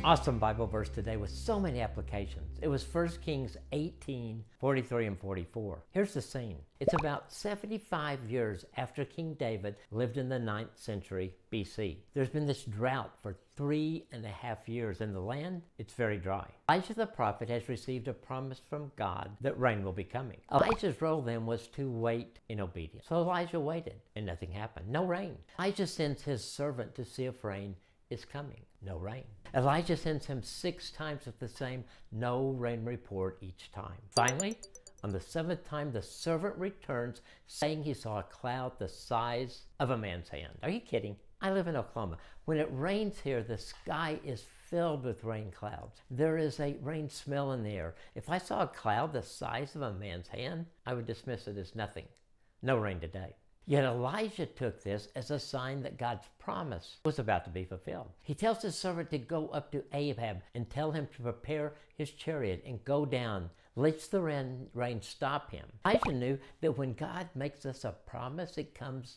Awesome Bible verse today with so many applications. It was 1 Kings 18, 43 and 44. Here's the scene. It's about 75 years after King David lived in the 9th century BC. There's been this drought for 3.5 years in the land. It's very dry. Elijah the prophet has received a promise from God that rain will be coming. Elijah's role then was to wait in obedience. So Elijah waited and nothing happened. No rain. Elijah sends his servant to see if rain is coming. No rain. Elijah sends him 6 times with the same no rain report each time. Finally, on the 7th time, the servant returns saying he saw a cloud the size of a man's hand. Are you kidding? I live in Oklahoma. When it rains here, the sky is filled with rain clouds. There is a rain smell in the air. If I saw a cloud the size of a man's hand, I would dismiss it as nothing. No rain today. Yet Elijah took this as a sign that God's promise was about to be fulfilled. He tells his servant to go up to Ahab and tell him to prepare his chariot and go down, lest the rain stop him. Elijah knew that when God makes us a promise, it comes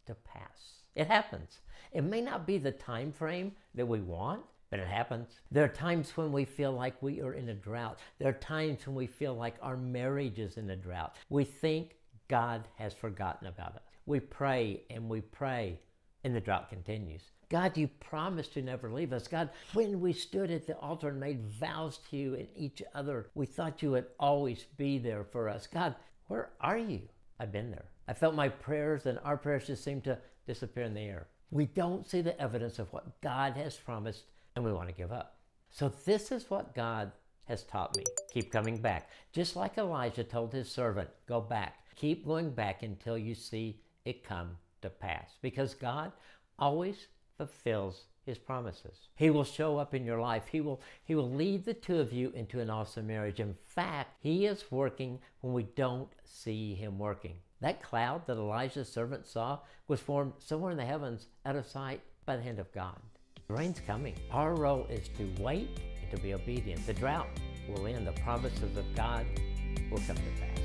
to pass. It happens. It may not be the time frame that we want, but it happens. There are times when we feel like we are in a drought. There are times when we feel like our marriage is in a drought. We think God has forgotten about us. We pray, and the drought continues. God, you promised to never leave us. God, when we stood at the altar and made vows to you and each other, we thought you would always be there for us. God, where are you? I've been there. I felt my prayers and our prayers just seem to disappear in the air. We don't see the evidence of what God has promised, and we want to give up. So this is what God has taught me. Keep coming back. Just like Elijah told his servant, go back. Keep going back until you see it come to pass. Because God always fulfills his promises. He will show up in your life. He will lead the two of you into an awesome marriage. In fact, he is working when we don't see him working. That cloud that Elijah's servant saw was formed somewhere in the heavens out of sight by the hand of God. The rain's coming. Our role is to wait and to be obedient. The drought will end. The promises of God will come to pass.